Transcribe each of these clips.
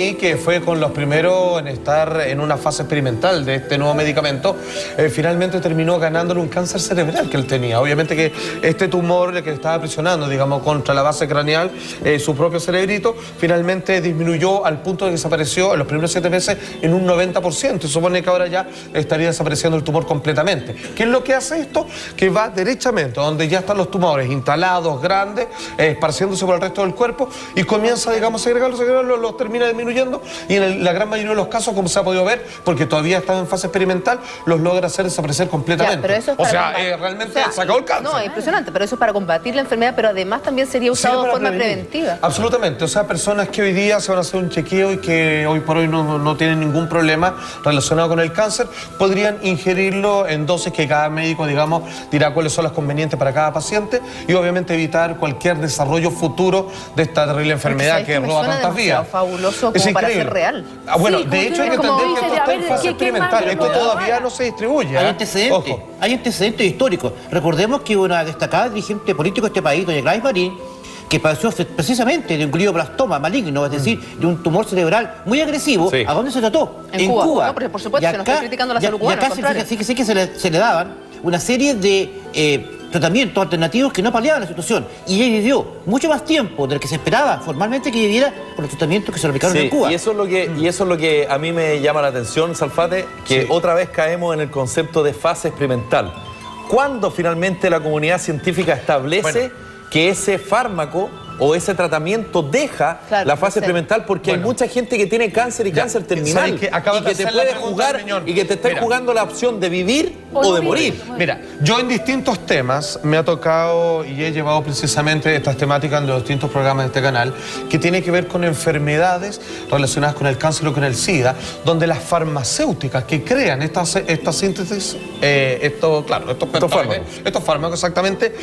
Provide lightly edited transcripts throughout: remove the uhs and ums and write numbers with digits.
Y que fue con los primeros en estar en una fase experimental de este nuevo medicamento, finalmente terminó ganándole un cáncer cerebral que él tenía. Obviamente que este tumor que estaba presionando, digamos, contra la base craneal, su propio cerebrito, finalmente disminuyó al punto de que desapareció en los primeros 7 meses en un 90%. Se supone que ahora ya estaría desapareciendo el tumor completamente. ¿Qué es lo que hace esto? Que va derechamente donde ya están los tumores instalados, grandes, esparciéndose por el resto del cuerpo y comienza, digamos, a segregarlos, los termina disminuyendo. Y en la gran mayoría de los casos, como se ha podido ver, porque todavía están en fase experimental, los logra hacer desaparecer completamente. Ya, pero eso es realmente se acabó el cáncer. No, es impresionante, pero eso es para combatir la enfermedad, pero además también sería usado de forma preventiva. Absolutamente, o sea, personas que hoy día se van a hacer un chequeo y que hoy por hoy no tienen ningún problema relacionado con el cáncer, podrían ingerirlo en dosis que cada médico, digamos, dirá cuáles son las convenientes para cada paciente y obviamente evitar cualquier desarrollo futuro de esta terrible enfermedad que roba tantas vidas. Fabuloso como para ser real. Bueno, sí, de hecho hay que entender que esto está en fase experimental, esto todavía no se distribuye. Hay antecedentes históricos. Recordemos que una destacada dirigente político de este país, doña Gladys Marín, que padeció precisamente de un glioblastoma maligno, es decir, de un tumor cerebral muy agresivo. ¿A dónde se trató? En Cuba. No, pero por supuesto, se nos está criticando la salud cubana. Y acá sí que se le daban una serie de tratamientos alternativos que no paliaban la situación. Y ella vivió mucho más tiempo del que se esperaba formalmente que viviera por los tratamientos que se aplicaron en Cuba. Y eso es lo que a mí me llama la atención, Salfate, que otra vez caemos en el concepto de fase experimental. ¿Cuándo finalmente la comunidad científica establece que ese fármaco o ese tratamiento deja la fase experimental? Porque hay mucha gente que tiene cáncer y cáncer terminal y que te puede jugar y que te está jugando la opción de vivir o de morir. Mira, yo en distintos temas me ha tocado y he llevado precisamente estas temáticas en los distintos programas de este canal que tiene que ver con enfermedades relacionadas con el cáncer o con el SIDA, donde las farmacéuticas que crean esta síntesis, estos fármacos exactamente,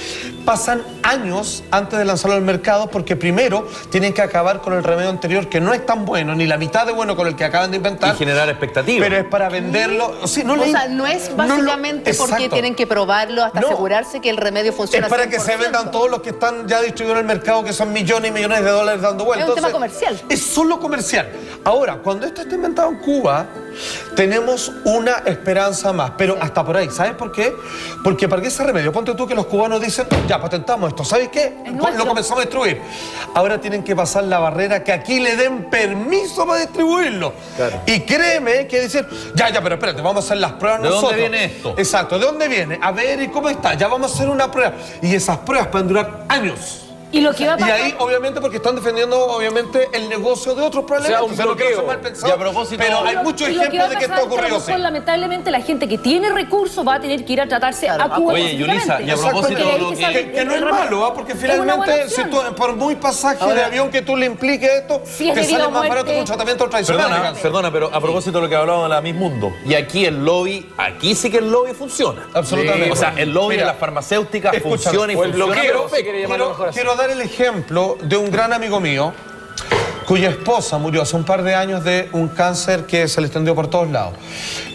pasan años antes de lanzarlo al mercado porque primero tienen que acabar con el remedio anterior que no es tan bueno, ni la mitad de bueno con el que acaban de inventar. Y generar expectativas. Pero es para venderlo. O sea, no es básicamente porque tienen que probarlo hasta asegurarse que el remedio funciona. Es para que se vendan todos los que están ya distribuidos en el mercado, que son millones y millones de dólares dando vueltas. Es un tema comercial. Es solo comercial. Ahora, cuando esto está inventado en Cuba, tenemos una esperanza más, pero hasta por ahí. ¿Sabes por qué? Porque para que ese remedio, ponte tú que los cubanos dicen, ya patentamos esto, ¿sabes qué? Lo comenzamos a distribuir. Ahora tienen que pasar la barrera que aquí le den permiso para distribuirlo. Claro. Y créeme que dicen, ya, pero espérate, vamos a hacer las pruebas nosotros. ¿De dónde viene esto? Exacto, ¿de dónde viene? A ver, ¿y cómo está? Ya vamos a hacer una prueba. Y esas pruebas pueden durar años. Y lo que va a pasar... Y ahí, obviamente, porque están defendiendo, obviamente, el negocio de otros problemas. O sea, un bloqueo. Y a propósito, pero hay muchos ejemplos de que esto ocurrió. Lamentablemente, la gente que tiene recursos va a tener que ir a tratarse a Cuba. Oye, Yulisa, y a propósito de lo que no es malo, porque finalmente, si tú, por muy pasaje de avión que tú le impliques esto, te sale más barato que un tratamiento tradicional. Perdona, pero a propósito de lo que hablábamos de la Miss Mundo, y aquí el lobby, aquí sí que el lobby funciona. Absolutamente. O sea, el lobby de las farmacéuticas funciona y funciona. Quiero dar el ejemplo de un gran amigo mío cuya esposa murió hace un par de años de un cáncer que se le extendió por todos lados.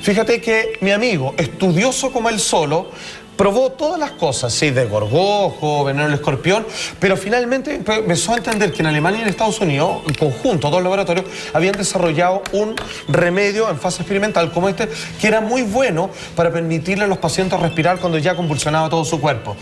Fíjate que mi amigo, estudioso como él solo, probó todas las cosas, sí, de gorgojo, veneno del escorpión, pero finalmente empezó a entender que en Alemania y en Estados Unidos, en conjunto, dos laboratorios, habían desarrollado un remedio en fase experimental como este, que era muy bueno para permitirle a los pacientes respirar cuando ya convulsionaba todo su cuerpo.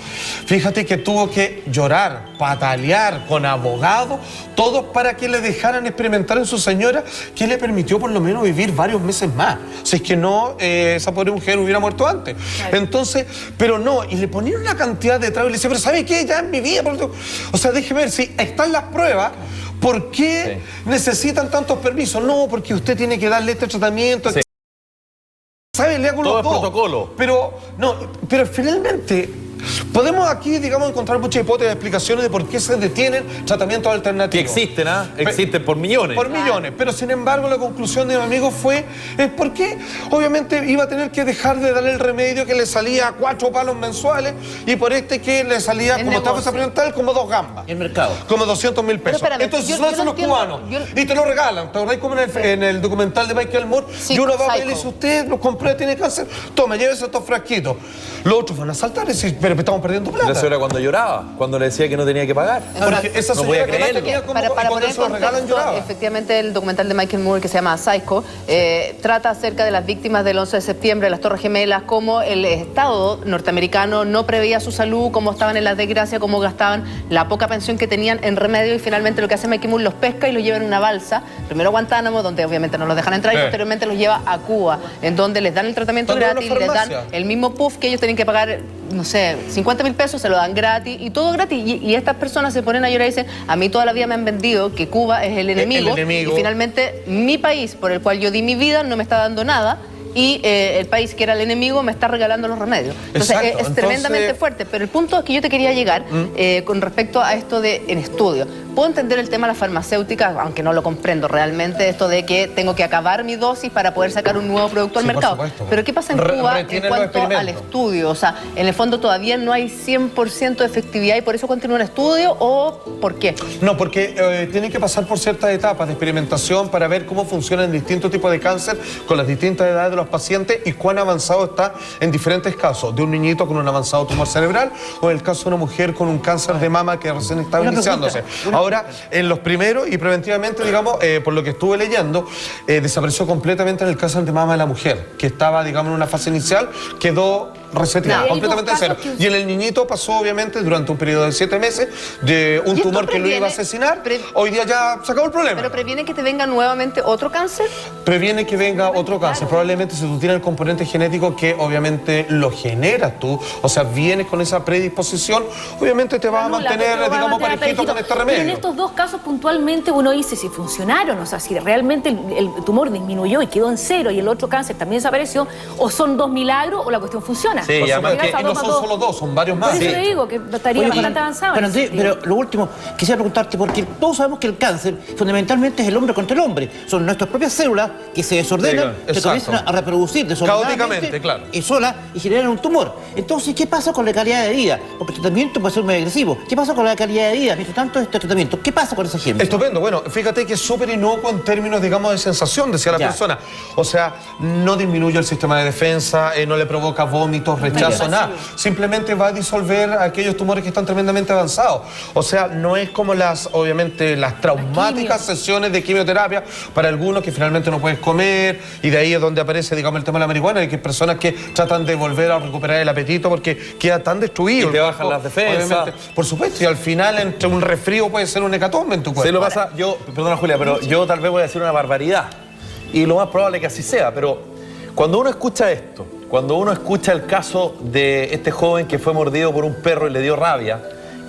Fíjate que tuvo que llorar, patalear con abogados, todos para que le dejaran experimentar en su señora, que le permitió por lo menos vivir varios meses más. Si es que no, esa pobre mujer hubiera muerto antes. Entonces, pero no, y le ponían una cantidad de trabas y le decía, pero ¿sabe qué? Ya en mi vida, o sea, déjeme ver, si están las pruebas, ¿por qué necesitan tantos permisos? No, porque usted tiene que darle este tratamiento. ¿Sabe? Le hago todo los dos. protocolo. Pero finalmente podemos aquí, digamos, encontrar muchas hipótesis, explicaciones de por qué se detienen tratamientos alternativos. Que existen, existen por millones. Por millones. Pero sin embargo, la conclusión de mi amigo es porque obviamente iba a tener que dejar de darle el remedio que le salía a 4 palos mensuales y por este que le salía, como estaba experimental, como 2 gambas. El mercado. Como 200.000 pesos. Entonces son esos los cubanos. Y te lo regalan. ¿Te acordás como en el documental de Michael Moore? Y uno va a ver y le dice, usted lo compró, tiene cáncer, toma, llévese estos frasquitos. Los otros van a saltar y decir, Pero estamos perdiendo plata. Eso era cuando lloraba, cuando le decía que no tenía que pagar. Porque esa no podía señora creerlo. tenía como, Para cuando poner en se lo regalan contexto, lloraba. efectivamente el documental de Michael Moore que se llama Psycho trata acerca de las víctimas del 11 de septiembre, las Torres Gemelas, cómo el Estado norteamericano no preveía su salud, cómo estaban en la desgracia, cómo gastaban la poca pensión que tenían en remedio y finalmente lo que hace Michael Moore los pesca y los lleva en una balsa, primero a Guantánamo, donde obviamente no los dejan entrar y posteriormente los lleva a Cuba, en donde les dan el tratamiento gratis, les dan el mismo puff que ellos tienen que pagar, no sé, 50.000 pesos, se lo dan gratis y todo gratis. Y estas personas se ponen a llorar y dicen, a mí toda la vida me han vendido que Cuba es el enemigo. Y finalmente mi país, por el cual yo di mi vida, no me está dando nada. Y el país que era el enemigo me está regalando los remedios. Entonces es tremendamente fuerte. Pero el punto es que yo te quería llegar con respecto a esto de en estudio. Puedo entender el tema de las farmacéuticas, aunque no lo comprendo realmente, esto de que tengo que acabar mi dosis para poder sacar un nuevo producto al mercado. Pero ¿qué pasa en Cuba en cuanto al estudio? O sea, en el fondo todavía no hay 100% de efectividad y por eso continúa el estudio, ¿o por qué? No, porque tienen que pasar por ciertas etapas de experimentación para ver cómo funcionan distintos tipos de cáncer con las distintas edades de los pacientes y cuán avanzado está en diferentes casos, de un niñito con un avanzado tumor cerebral o en el caso de una mujer con un cáncer de mama que recién está iniciándose. Ahora, en los primeros y preventivamente, digamos, por lo que estuve leyendo, desapareció completamente en el cáncer de mama de la mujer, que estaba, digamos, en una fase inicial, quedó reseteado, completamente cero. Y en el niñito pasó, obviamente, durante un periodo de 7 meses, de un tumor que lo iba a asesinar. Hoy día ya se acabó el problema. ¿Pero previene que te venga nuevamente otro cáncer? Previene que venga otro cáncer. Probablemente si tú tienes el componente genético que obviamente lo generas tú, o sea, vienes con esa predisposición, obviamente te va a mantener, digamos, parejito con este remedio. Pero en estos dos casos puntualmente uno dice si funcionaron, o sea, si realmente el tumor disminuyó y quedó en cero y el otro cáncer también desapareció, o son dos milagros o la cuestión funciona. Sí, y además y no son solo dos, son varios más. Por eso le digo que estaría bastante avanzado. Pero, Andrés, pero lo último, quisiera preguntarte, porque todos sabemos que el cáncer fundamentalmente es el hombre contra el hombre. Son nuestras propias células que se desordenan, se comienzan a reproducir desordenadamente claro. y solas y generan un tumor. Entonces, ¿qué pasa con la calidad de vida? Porque el tratamiento puede ser muy agresivo. ¿Qué pasa con la calidad de vida? Mientras tanto, este tratamiento, ¿qué pasa con esa gente? Estupendo. Bueno, fíjate que es súper inocuo en términos, digamos, de sensación, decía la persona. O sea, no disminuye el sistema de defensa, no le provoca vómitos, rechazo, nada. Simplemente va a disolver aquellos tumores que están tremendamente avanzados. O sea, no es como obviamente, las traumáticas sesiones de quimioterapia para algunos que finalmente no puedes comer y de ahí es donde aparece, digamos, el tema de la marihuana y que hay personas que tratan de volver a recuperar el apetito porque queda tan destruido. Y te bajan las defensas. Por supuesto, y al final entre un resfrío puede ser un hecatombe en tu cuerpo. Sí, lo pasa, perdona Julia, pero yo tal vez voy a decir una barbaridad y lo más probable es que así sea, pero cuando uno escucha esto, cuando uno escucha el caso de este joven que fue mordido por un perro y le dio rabia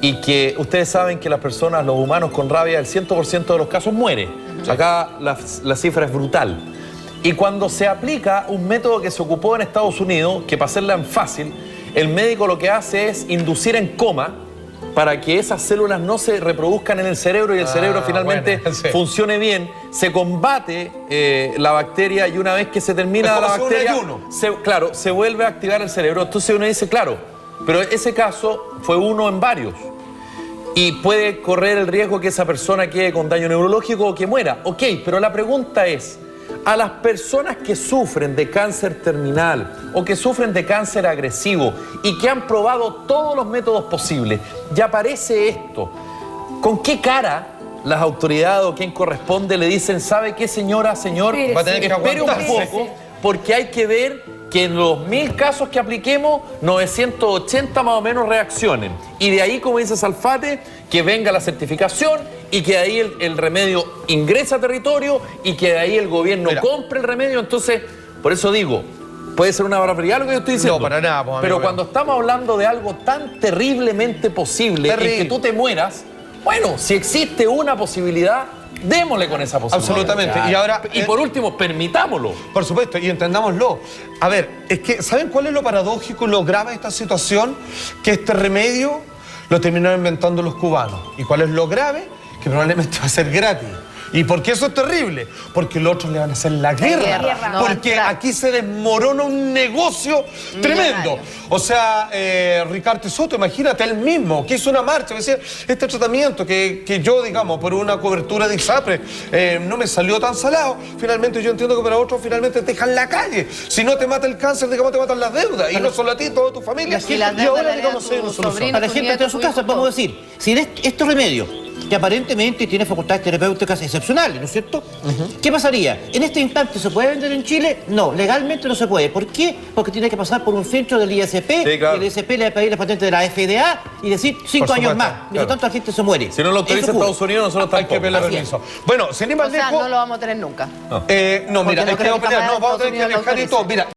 y que ustedes saben que las personas, los humanos con rabia, el 100% de los casos muere. Acá la cifra es brutal. Y cuando se aplica un método que se ocupó en Estados Unidos, que para hacerla en fácil, el médico lo que hace es inducir en coma para que esas células no se reproduzcan en el cerebro y el cerebro finalmente funcione bien, se combate la bacteria y una vez que se termina la bacteria, se vuelve a activar el cerebro. Entonces uno dice, claro, pero ese caso fue uno en varios y puede correr el riesgo que esa persona quede con daño neurológico o que muera. Ok, pero la pregunta es, a las personas que sufren de cáncer terminal o que sufren de cáncer agresivo y que han probado todos los métodos posibles, ya aparece esto, ¿con qué cara las autoridades o quien corresponde le dicen, ¿sabe qué, señora, señor? Va a tener que espere un poco porque hay que ver que en los 1000 casos que apliquemos, 980 más o menos reaccionen. Y de ahí, como dice Salfate, que venga la certificación y que de ahí el remedio ingrese a territorio y que de ahí el gobierno compre el remedio. Entonces, por eso digo, puede ser una barbaridad lo que yo estoy diciendo. No, para nada. Pues, pero cuando estamos hablando de algo tan terriblemente posible, en que tú te mueras, bueno, si existe una posibilidad, démosle con esa posibilidad. Absolutamente. Y ahora, y por último, permitámoslo. Por supuesto, y entendámoslo. A ver, es que, ¿saben cuál es lo paradójico y lo grave de esta situación? Que este remedio lo terminaron inventando los cubanos. ¿Y cuál es lo grave? Que probablemente va a ser gratis. ¿Y por qué eso es terrible? Porque los otros le van a hacer la guerra. No va a Porque entrar. aquí se desmorona un negocio tremendo. O sea, Ricardo Soto, imagínate, él mismo, que hizo una marcha, me decía, este tratamiento que yo, digamos, por una cobertura de ISAPRE, no me salió tan salado, finalmente yo entiendo que para otros finalmente te dejan en la calle. Si no te mata el cáncer, digamos, te matan las deudas. Y no solo a ti, toda tu familia. Y las Y deudas ahora, las digamos, heredan hay una tus solución. sobrinos, Para la tus gente nietos, en su tus casa, hijos, vamos a todo. decir, si estos remedios, que aparentemente tiene facultades terapéuticas excepcionales, ¿no es cierto? ¿Qué pasaría? ¿En este instante se puede vender en Chile? No, legalmente no se puede. ¿Por qué? Porque tiene que pasar por un filtro del ISP, Sí, claro. y el ISP le va a pedir la patente de la FDA y decir 5 Por años supuesto, más. Y por claro. tanto la gente se muere. Si no lo autoriza Eso ocurre. Estados Unidos, nosotros Hay que tampoco. pedirle Así es. permiso. Bueno, sin ir más O sea, lejos. no lo vamos a tener nunca. No, mira, Porque no es que creo vamos a que pelear, jamás no, vamos a tener Estados que Unidos lo viajar y todo. autorice. Mira,